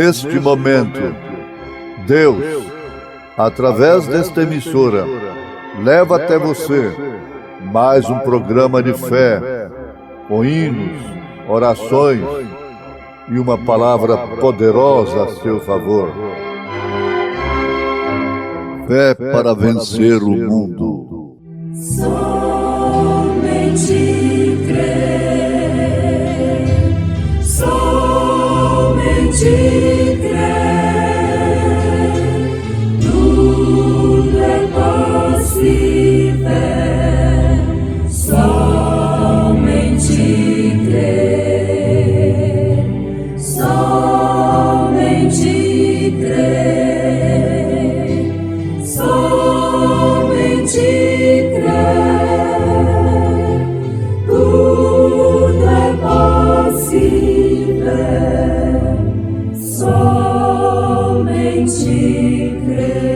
neste momento, Deus, através desta emissora, leva até você mais um programa de fé, com hinos, orações e uma palavra poderosa a seu favor. Fé para vencer o mundo. Somente crer, somente crer, tudo é possível, somente crer, somente crer, somente crer, tudo é possível, somente crer.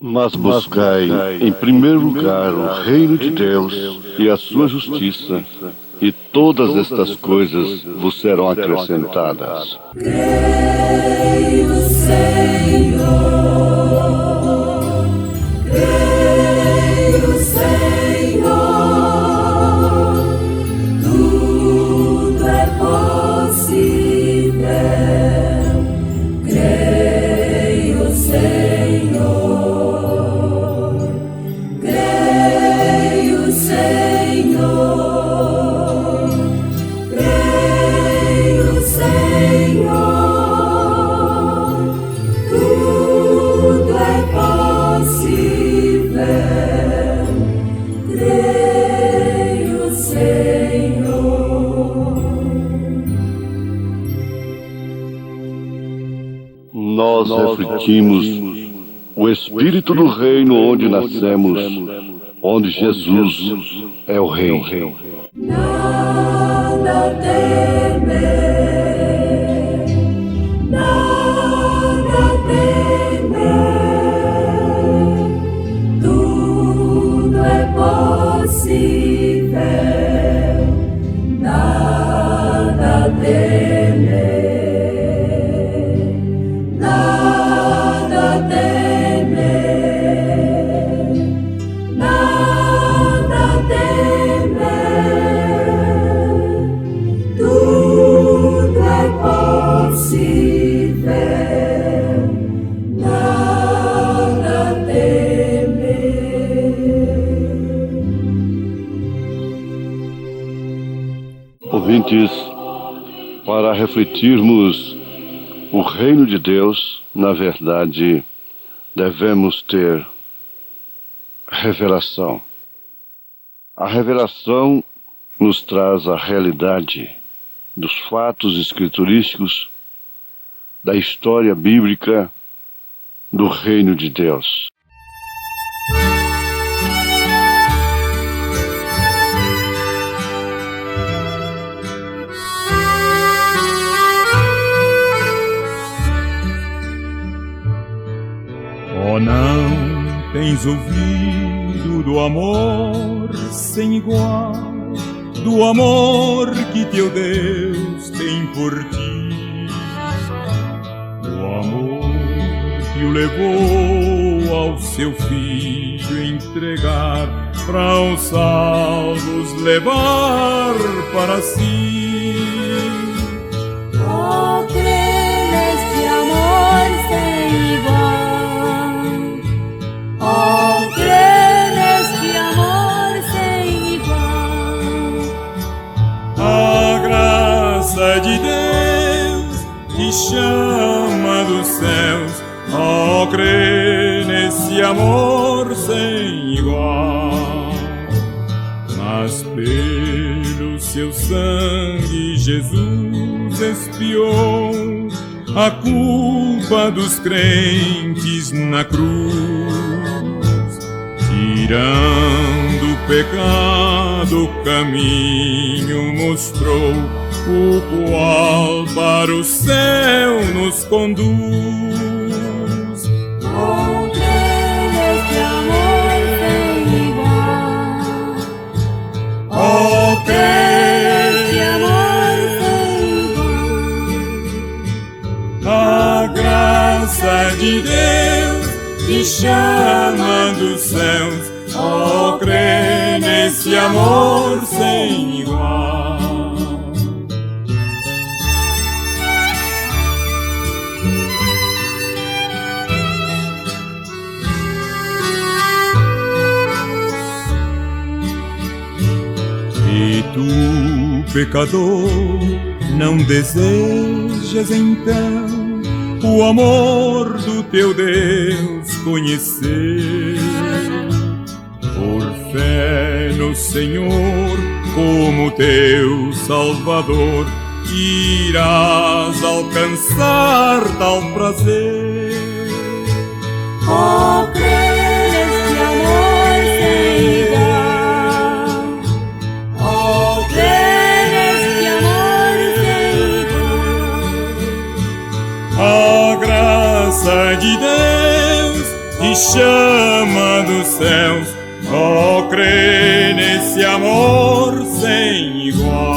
Mas buscai em primeiro lugar o reino de Deus e a sua justiça, e todas estas coisas vos serão acrescentadas. Creio, Senhor, creio, Senhor, tudo é possível. Creio, Senhor, creio, Senhor, creio, Senhor, tudo é possível. Creio, Senhor. Nós refletimos o espírito do reino onde nascemos, onde Jesus é o Rei. Nada temer, nada temer, tudo é possível, nada temer, nada temer, nada temer, tudo é possível, nada temer. Ouvintes, para refletirmos o reino de Deus, na verdade, devemos ter revelação. A revelação nos traz a realidade dos fatos escriturísticos, da história bíblica do reino de Deus. Oh, não tens ouvido do amor sem igual, do amor que teu Deus tem por ti, o amor que o levou ao seu filho entregar, para os salvos levar para si. Oh, crê neste amor sem igual. Oh, crê neste amor sem igual. A graça de Deus te chama dos céus. Oh, crê nesse amor sem igual. Mas pelo seu sangue Jesus expiou a culpa dos crentes na cruz, tirando o pecado, o caminho mostrou, o qual para o céu nos conduz. Oh, crê neste amor sem igual. Oh, crê Neste A graça de Deus te chama dos céus, oh, crê nesse amor sem igual. E tu, pecador, não desejas então o amor do teu Deus conhecer? Por fé no Senhor como teu Salvador, irás alcançar tal prazer. Oh, crê nesse amor sem igual. Oh, crê nesse amor sem igual. A graça de Deus te chama dos céus, oh, crê nesse amor sem igual.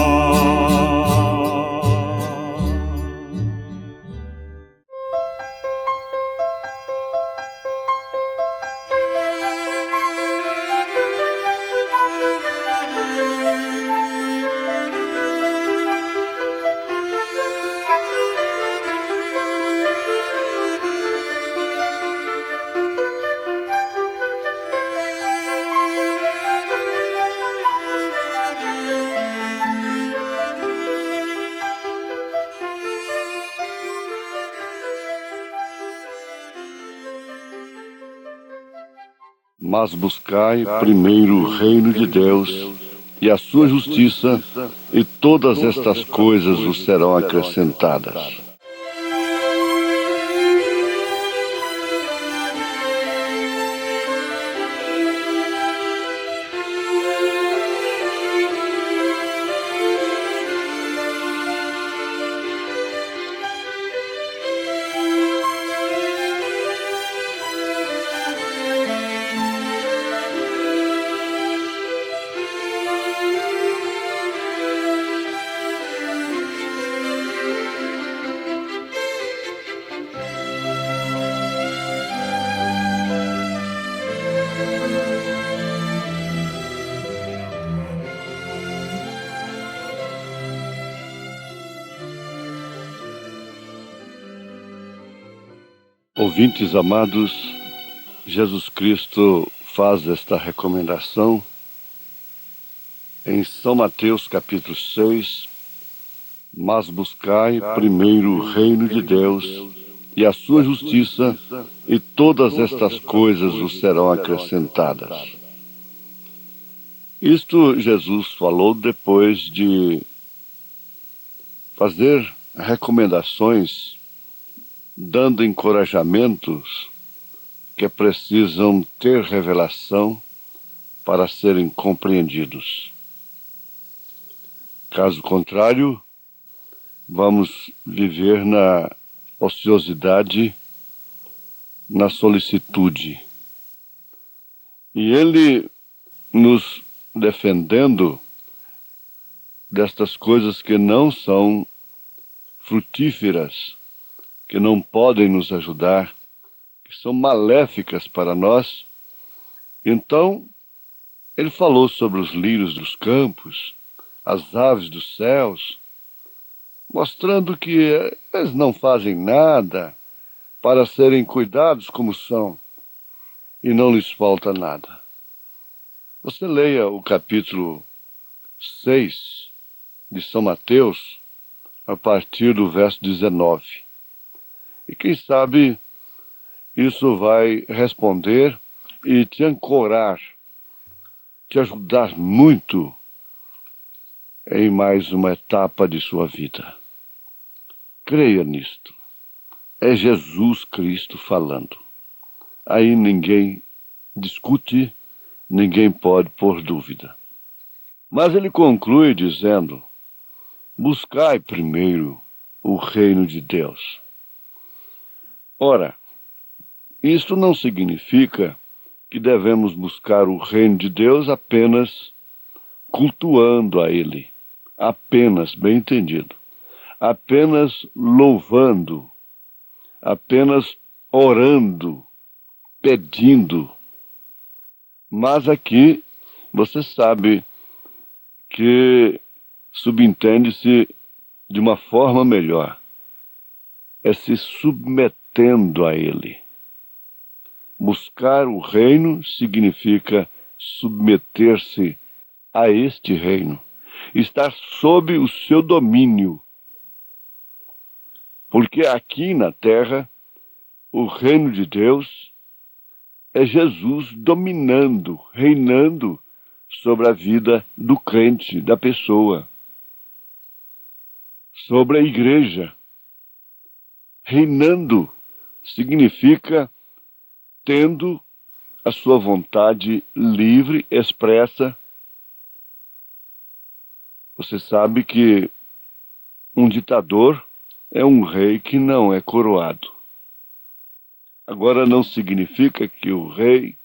Mas buscai primeiro o reino de Deus e a sua justiça, e todas estas coisas vos serão acrescentadas. Ouvintes amados, Jesus Cristo faz esta recomendação em São Mateus capítulo 6, mas buscai primeiro o reino de Deus e a sua justiça, e todas estas coisas vos serão acrescentadas. Isto Jesus falou depois de fazer recomendações, dando encorajamentos que precisam ter revelação para serem compreendidos. Caso contrário, vamos viver na ociosidade, na solicitude. E ele nos defendendo destas coisas que não são frutíferas, que não podem nos ajudar, que são maléficas para nós. Então, ele falou sobre os lírios dos campos, as aves dos céus, mostrando que eles não fazem nada para serem cuidados como são, e não lhes falta nada. Você leia o capítulo 6 de São Mateus, a partir do verso 19. E quem sabe isso vai responder e te ancorar, te ajudar muito em mais uma etapa de sua vida. Creia nisto. É Jesus Cristo falando. Aí ninguém discute, ninguém pode pôr dúvida. Mas ele conclui dizendo: buscai primeiro o reino de Deus. Ora, isto não significa que devemos buscar o reino de Deus apenas cultuando a Ele, apenas, bem entendido, apenas louvando, apenas orando, pedindo. Mas aqui você sabe que subentende-se de uma forma melhor. É se submetendo a Ele. Buscar o reino significa submeter-se a este reino. Estar sob o seu domínio. Porque aqui na terra, o reino de Deus é Jesus dominando, reinando sobre a vida do crente, da pessoa. Sobre a igreja. Reinando significa tendo a sua vontade livre, expressa. Você sabe que um ditador é um rei que não é coroado. Agora não significa que o rei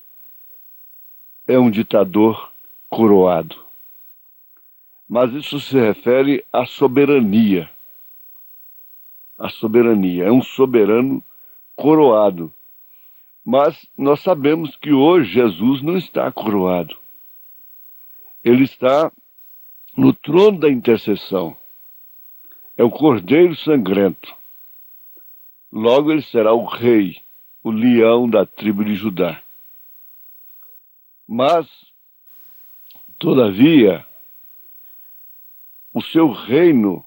é um ditador coroado. Mas isso se refere à soberania. A soberania. É um soberano coroado. Mas nós sabemos que hoje Jesus não está coroado. Ele está no trono da intercessão. É o Cordeiro Sangrento. Logo ele será o rei, o leão da tribo de Judá. Mas, todavia, o seu reino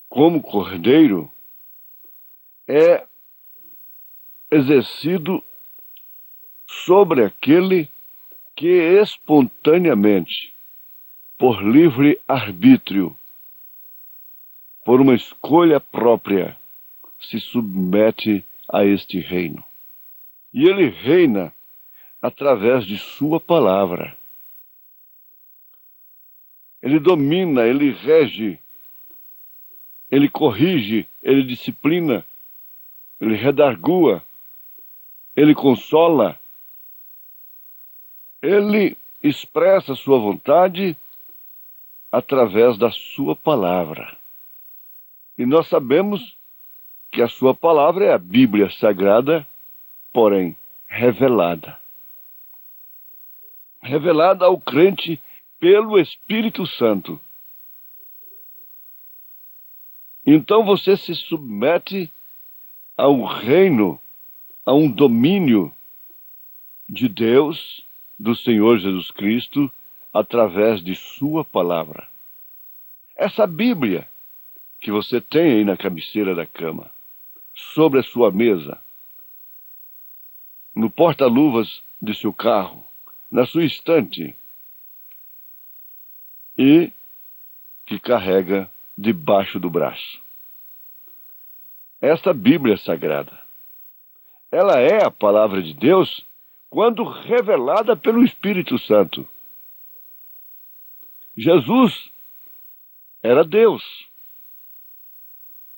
como Cordeiro é exercido sobre aquele que espontaneamente, por livre arbítrio, por uma escolha própria, se submete a este reino. E ele reina através de sua palavra. Ele domina, ele rege, ele corrige, ele disciplina, ele redargua, ele consola, ele expressa sua vontade através da sua palavra. E nós sabemos que a sua palavra é a Bíblia Sagrada, porém revelada. Revelada ao crente pelo Espírito Santo. Então você se submete a um reino, a um domínio de Deus, do Senhor Jesus Cristo, através de sua palavra. Essa Bíblia que você tem aí na cabeceira da cama, sobre a sua mesa, no porta-luvas de seu carro, na sua estante, e que carrega debaixo do braço. Esta Bíblia Sagrada, ela é a palavra de Deus quando revelada pelo Espírito Santo. Jesus era Deus.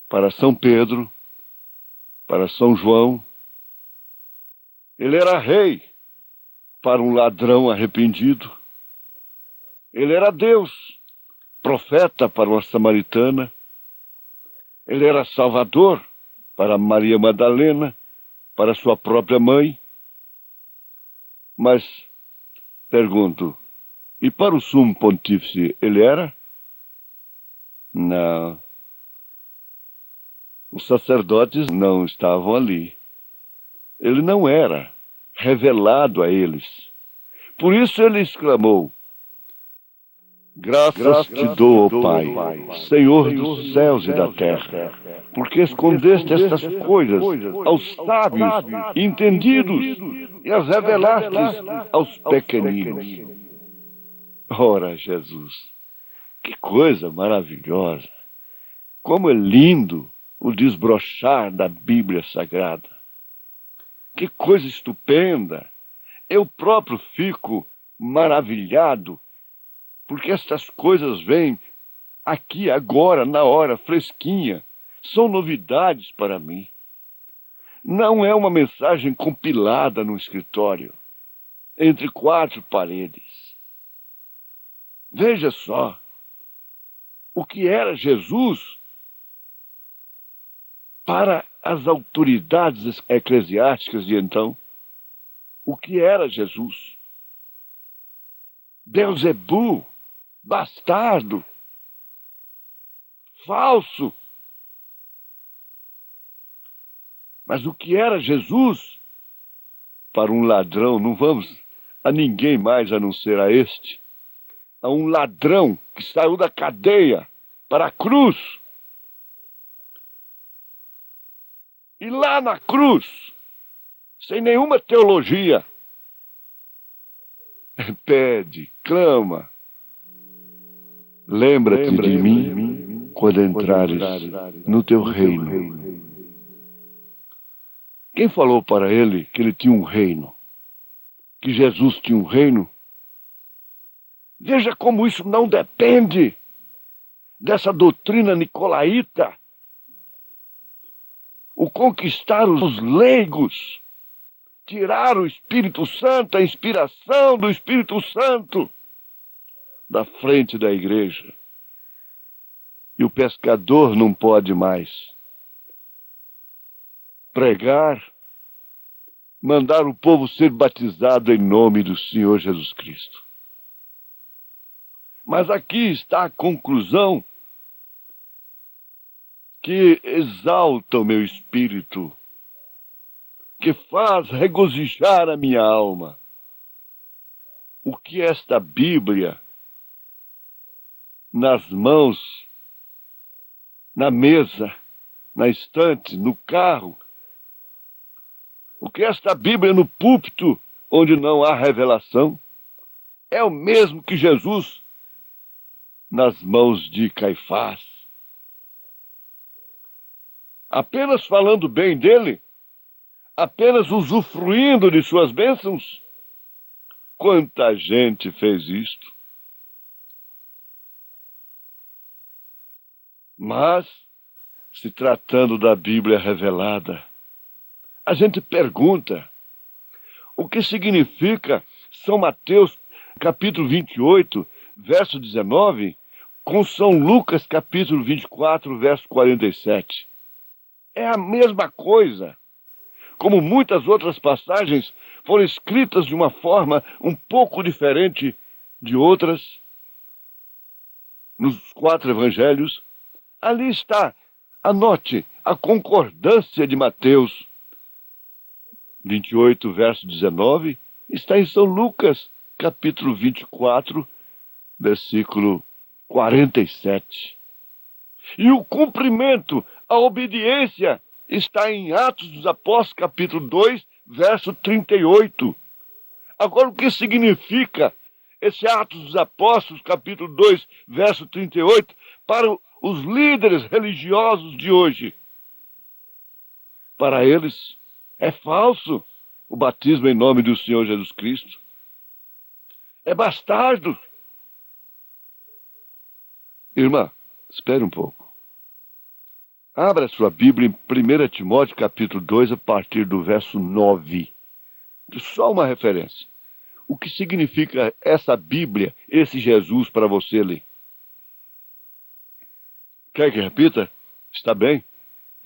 Para São Pedro, para São João, ele era rei para um ladrão arrependido. Ele era Deus, profeta para uma samaritana. Ele era Salvador para Maria Madalena, para sua própria mãe. Mas, pergunto, e para o sumo pontífice ele era? Não. Os sacerdotes não estavam ali. Ele não era revelado a eles. Por isso ele exclamou: Graças te dou, ó Pai, Senhor dos céus e da terra, porque escondeste estas coisas aos sábios e entendidos e as revelaste aos pequeninos. Ora, Jesus, que coisa maravilhosa! Como é lindo o desbrochar da Bíblia Sagrada. Que coisa estupenda! Eu próprio fico maravilhado, porque estas coisas vêm aqui, agora, na hora, fresquinha. São novidades para mim. Não é uma mensagem compilada no escritório, entre quatro paredes. Veja só, o que era Jesus para as autoridades eclesiásticas de então o que era Jesus. Beelzebu, bastardo, falso. Mas o que era Jesus para um ladrão? Não vamos a ninguém mais a não ser a este, a um ladrão que saiu da cadeia para a cruz. E lá na cruz, sem nenhuma teologia, pede, clama, lembra-te de mim quando entrares no teu reino. Quem falou para ele que ele tinha um reino? Que Jesus tinha um reino? Veja como isso não depende dessa doutrina nicolaíta. O conquistar os leigos, tirar o Espírito Santo, a inspiração do Espírito Santo da frente da igreja. E o pescador não pode mais pregar, mandar o povo ser batizado em nome do Senhor Jesus Cristo. Mas aqui está a conclusão que exalta o meu espírito, que faz regozijar a minha alma. O que esta Bíblia, nas mãos, na mesa, na estante, no carro, o que esta Bíblia no púlpito, onde não há revelação, é o mesmo que Jesus nas mãos de Caifás. Apenas falando bem dele, apenas usufruindo de suas bênçãos. Quanta gente fez isto. Mas, se tratando da Bíblia revelada, a gente pergunta o que significa São Mateus, capítulo 28, verso 19, com São Lucas, capítulo 24, verso 47. É a mesma coisa. Como muitas outras passagens foram escritas de uma forma um pouco diferente de outras, nos 4 evangelhos, ali está, anote, a concordância de Mateus 28, verso 19, está em São Lucas, capítulo 24, versículo 47. E o cumprimento, a obediência, está em Atos dos Apóstolos, capítulo 2, verso 38. Agora, o que significa esse Atos dos Apóstolos, capítulo 2, verso 38, para os líderes religiosos de hoje? Para eles, é falso o batismo em nome do Senhor Jesus Cristo. É bastardo. Irmã, espere um pouco. Abra sua Bíblia em 1 Timóteo, capítulo 2, a partir do verso 9. Só uma referência. O que significa essa Bíblia, esse Jesus para você ler? Quer que repita? Está bem?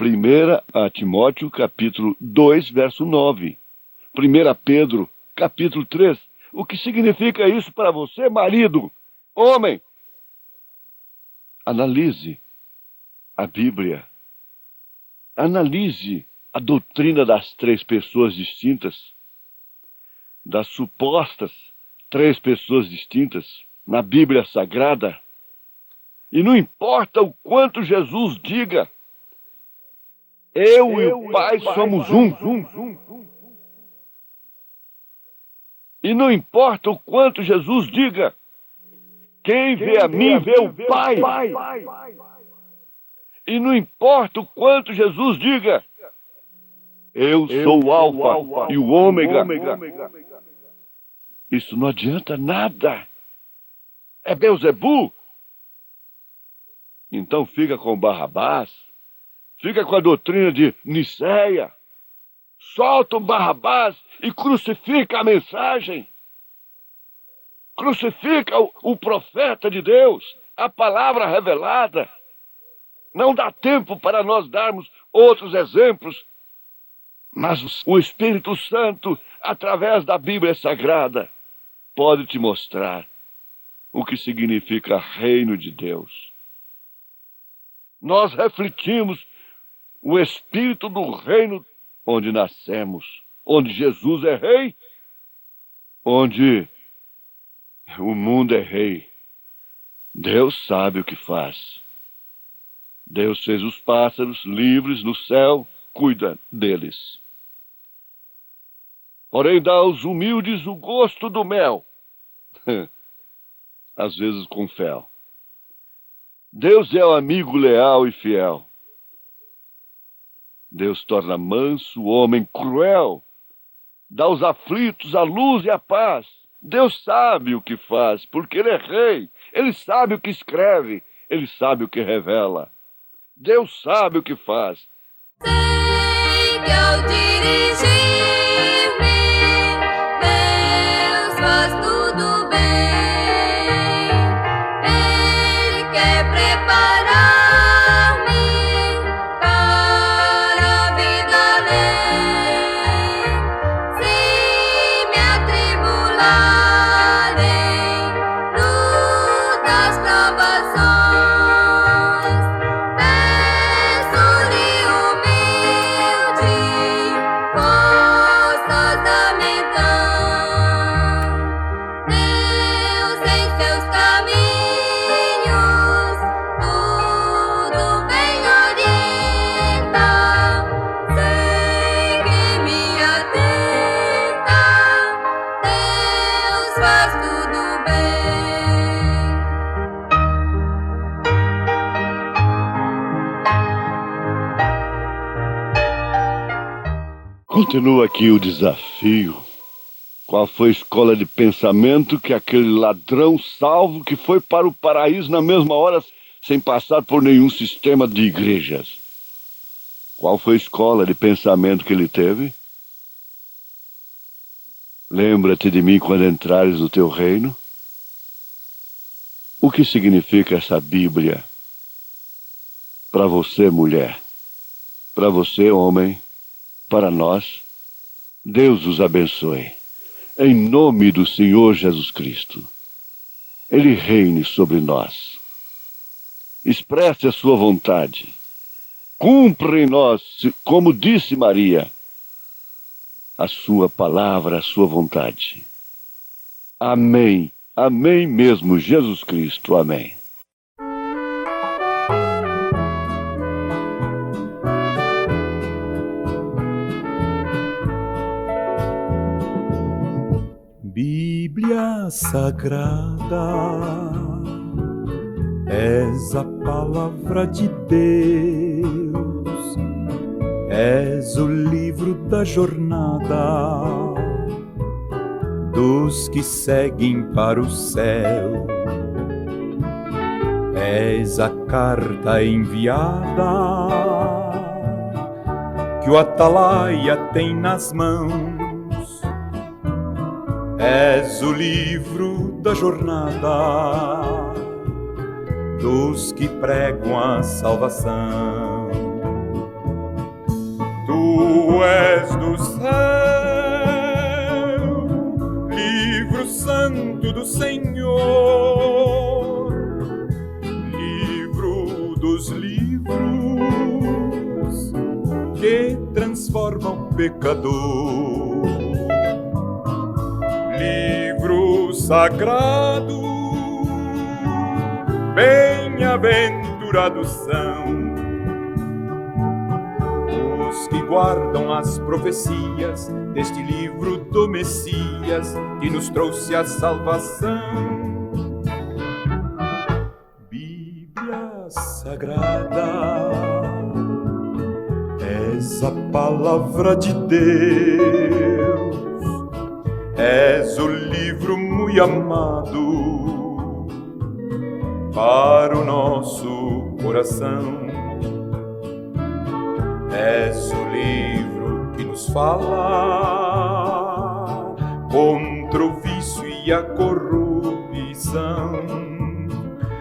1 Timóteo, capítulo 2, verso 9. 1 Pedro, capítulo 3. O que significa isso para você, marido, homem? Analise a Bíblia. Analise a doutrina das 3 pessoas distintas, das supostas 3 pessoas distintas na Bíblia Sagrada. E não importa o quanto Jesus diga, eu e o Pai somos um. E não importa o quanto Jesus diga, quem vê a mim vê o Pai. E não importa o quanto Jesus diga, eu sou o Alfa e o Ômega. Isso não adianta nada. É Beelzebu. Então fica com Barrabás. Fica com a doutrina de Nicéia. Solta o Barrabás e crucifica a mensagem. Crucifica o profeta de Deus, a palavra revelada. Não dá tempo para nós darmos outros exemplos, mas o Espírito Santo, através da Bíblia Sagrada, pode te mostrar o que significa reino de Deus. Nós refletimos o espírito do reino onde nascemos, onde Jesus é rei, onde o mundo é rei. Deus sabe o que faz. Deus fez os pássaros livres no céu, cuida deles. Porém, dá aos humildes o gosto do mel, às vezes com fel. Deus é o amigo leal e fiel. Deus torna manso o homem cruel, dá aos aflitos a luz e a paz. Deus sabe o que faz, porque Ele é rei. Ele sabe o que escreve, Ele sabe o que revela. Deus sabe o que faz. Sei que ao dirigir-me, Deus faz tudo bem. Ele quer preparar-me para a vida além. Se me atribularem lutas, provações, peço-lhe humilde forças da medão. Deus em seus caminhos tudo bem orienta. Sei que me atenta, Deus faz tudo bem. Continua aqui o desafio. Qual foi a escola de pensamento que aquele ladrão salvo que foi para o paraíso na mesma hora sem passar por nenhum sistema de igrejas? Qual foi a escola de pensamento que ele teve? Lembra-te de mim quando entrares no teu reino. O que significa essa Bíblia para você, mulher? Para você, homem? Para nós? Deus os abençoe. Em nome do Senhor Jesus Cristo. Ele reine sobre nós. Expresse a sua vontade. Cumpra em nós, como disse Maria, a sua palavra, a sua vontade. Amém. Amém mesmo, Jesus Cristo. Amém. Bíblia Sagrada, és a palavra de Deus, és o livro da jornada dos que seguem para o céu, és a carta enviada que o atalaia tem nas mãos. És o livro da jornada dos que pregam a salvação. Tu és do céu, livro santo do Senhor, livro dos livros que transformam o pecador. Livro sagrado, bem-aventurados são os que guardam as profecias deste livro do Messias que nos trouxe a salvação. Bíblia Sagrada, és a palavra de Deus, és o livro muito amado para o nosso coração. És o livro que nos fala contra o vício e a corrupção.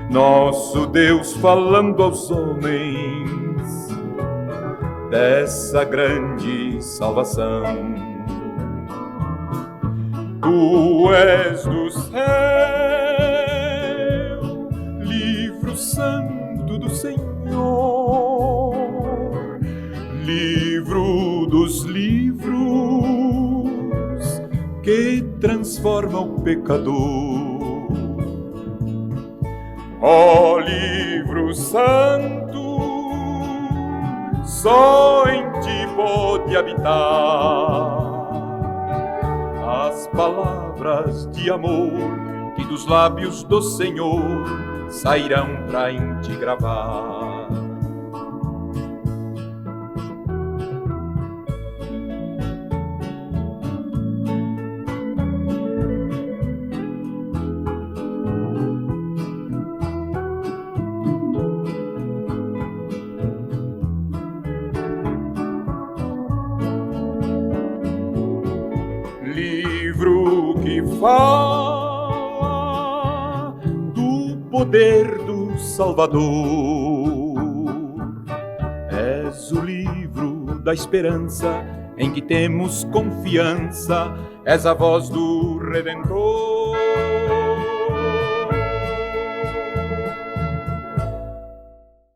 nosso Deus falando aos homens dessa grande salvação. Tu és do céu, livro santo do Senhor, livro dos livros que transforma o pecador. Ó livro santo, só em ti pode habitar as palavras de amor que dos lábios do Senhor sairão pra em ti gravar. Livro que fala do poder do Salvador. És o livro da esperança em que temos confiança. És a voz do Redentor.